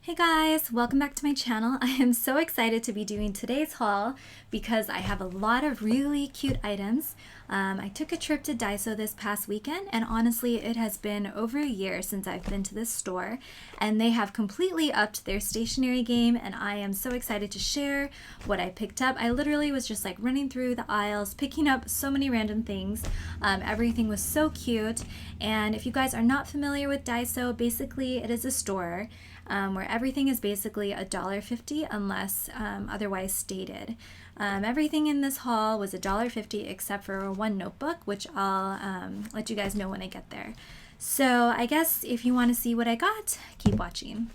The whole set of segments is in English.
Hey guys, welcome back to my channel. I am so excited to be doing today's haul because I have a lot of really cute items. I took a trip to DAISO this past weekend, and honestly it has been over a year since I've been to this store, and they have completely upped their stationery game, and I am so excited to share what I picked up. I literally was just like running through the aisles picking up so many random things. Everything was so cute, and if you guys are not familiar with DAISO, basically it is a store where everything is basically $1.50 unless otherwise stated. Everything in this haul was $1.50 except for one notebook, which I'll let you guys know when I get there. So I guess if you want to see what I got, keep watching.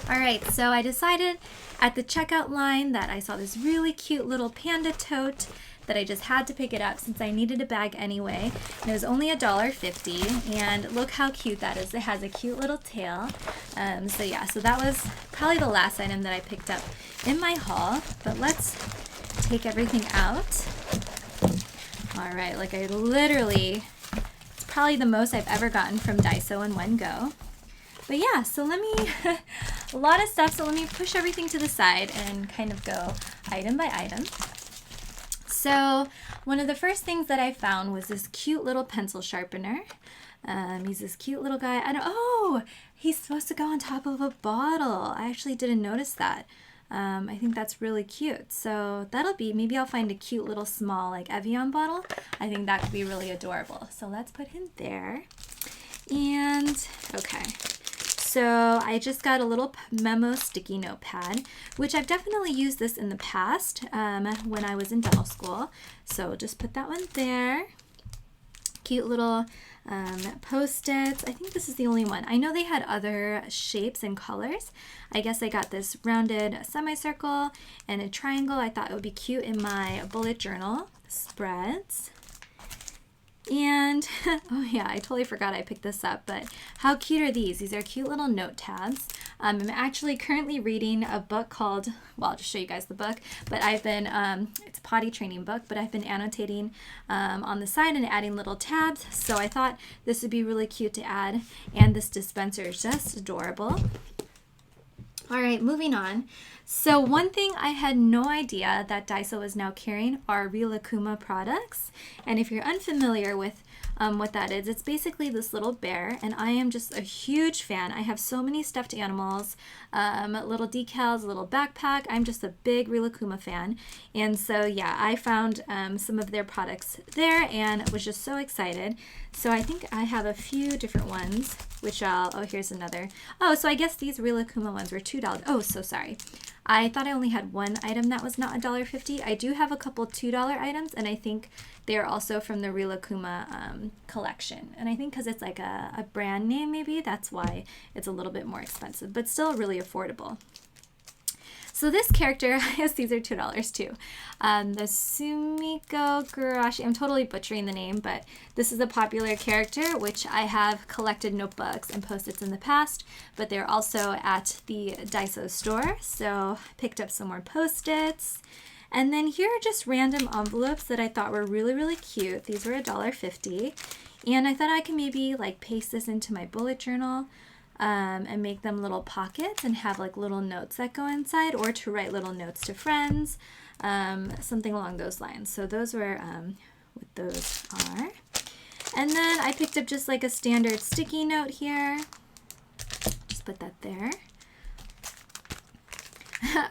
Alright, so I decided at the checkout line that I saw this really cute little panda tote that I just had to pick it up since I needed a bag anyway. And it was only $1.50, and look how cute that is. It has a cute little tail. So that was probably the last item that I picked up in my haul, but let's take everything out. All right, like I literally, it's probably the most I've ever gotten from DAISO in one go. But yeah, so let me, a lot of stuff, so let me push everything to the side and kind of go item by item. So one of the first things that I found was this cute little pencil sharpener. He's this cute little guy. Oh, he's supposed to go on top of a bottle. I actually didn't notice that. I think that's really cute. So that'll be, maybe I'll find a cute little small like Evian bottle. I think that could be really adorable. So let's put him there. And okay. So I just got a little memo sticky notepad, which I've definitely used this in the past when I was in dental school. So just put that one there. Cute little Post-its. I think this is the only one. I know they had other shapes and colors. I guess I got this rounded semicircle and a triangle. I thought it would be cute in my bullet journal spreads. And, oh yeah, I totally forgot I picked this up, but how cute are these? These are cute little note tabs. I'm actually currently reading a book called, well, I'll just show you guys the book, but I've been, it's a potty training book, but I've been annotating on the side and adding little tabs, so I thought this would be really cute to add, and this dispenser is just adorable. All right, moving on. So one thing I had no idea that DAISO is now carrying are Rilakkuma products. And if you're unfamiliar with what that is, it's basically this little bear, and I am just a huge fan. I have so many stuffed animals, little decals, a little backpack. I'm just a big Rilakkuma fan. And so yeah, I found some of their products there and was just so excited. So I think I have a few different ones, which oh, here's another. Oh, so I guess these Rilakkuma ones were $2. Oh, so sorry. I thought I only had one item that was not $1.50. I do have a couple $2 items, and I think they're also from the Rilakkuma collection. And I think because it's like a brand name, maybe that's why it's a little bit more expensive, but still really affordable. So this character, I guess these are $2 too. The Sumiko Gurashi, I'm totally butchering the name, but this is a popular character, which I have collected notebooks and Post-its in the past, but they're also at the DAISO store. So I picked up some more Post-its. And then here are just random envelopes that I thought were really, really cute. These were $1.50. And I thought I could maybe like paste this into my bullet journal. And make them little pockets and have like little notes that go inside, or to write little notes to friends, something along those lines. So those were what those are. And then I picked up just like a standard sticky note here. Just put that there.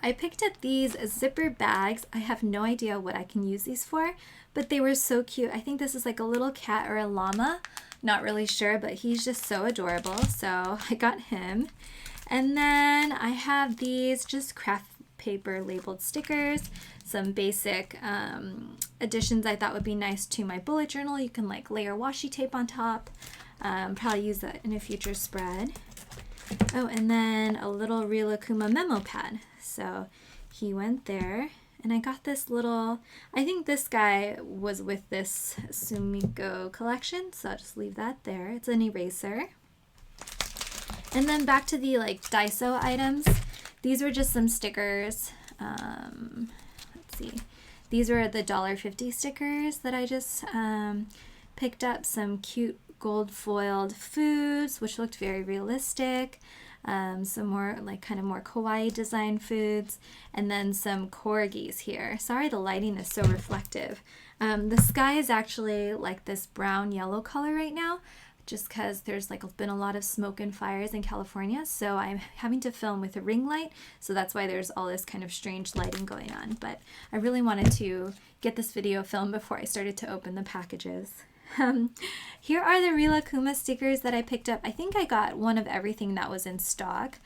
I picked up these zipper bags. I have no idea what I can use these for, but they were so cute. I think this is like a little cat or a llama. Not really sure, but he's just so adorable, so I got him. And then I have these just craft paper labeled stickers, some basic additions I thought would be nice to my bullet journal. You can like layer washi tape on top, probably use that in a future spread. Oh, and then a little Rilakkuma memo pad, so he went there. And I got this little, I think this guy was with this Sumiko collection, so I'll just leave that there. It's an eraser. And then back to the like DAISO items. These were just some stickers. Let's see. These were the $1.50 stickers that I just picked up. Some cute gold foiled foods, which looked very realistic. some more like kind of more kawaii design foods, and then some corgis here. Sorry, the lighting is so reflective. The sky is actually like this brown yellow color right now, just because there's like been a lot of smoke and fires in California, so I'm having to film with a ring light, so that's why there's all this kind of strange lighting going on. But I really wanted to get this video filmed before I started to open the packages. Here are the Rilakkuma stickers that I picked up. I think I got one of everything that was in stock.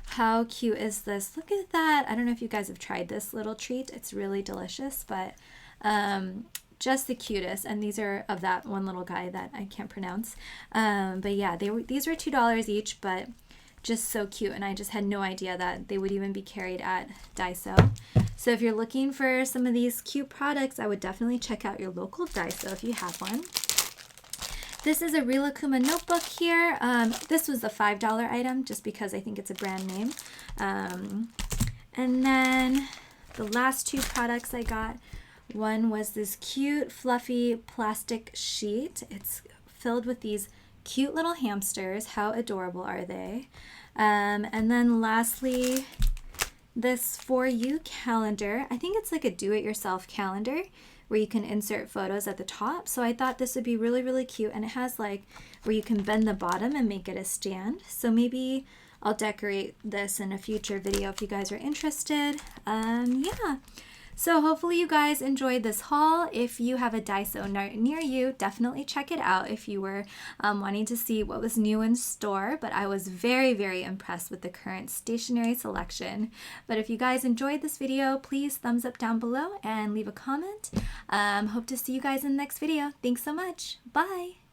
How cute is this? Look at that. I don't know if you guys have tried this little treat. It's really delicious, but just the cutest. And these are of that one little guy that I can't pronounce. But yeah, these were $2 each, but just so cute. And I just had no idea that they would even be carried at DAISO. So if you're looking for some of these cute products, I would definitely check out your local DAISO if you have one. This is a Rilakkuma notebook here. This was a $5 item just because I think it's a brand name. And then the last two products I got, one was this cute fluffy plastic sheet. It's filled with these cute little hamsters. How adorable are they? And then lastly, this For You calendar. I think it's like a do-it-yourself calendar where you can insert photos at the top. So I thought this would be really, really cute. And it has like where you can bend the bottom and make it a stand. So maybe I'll decorate this in a future video if you guys are interested. Yeah. So hopefully you guys enjoyed this haul. If you have a DAISO near you, definitely check it out if you were wanting to see what was new in store. But I was very, very impressed with the current stationery selection. But if you guys enjoyed this video, please thumbs up down below and leave a comment. Hope to see you guys in the next video. Thanks so much. Bye.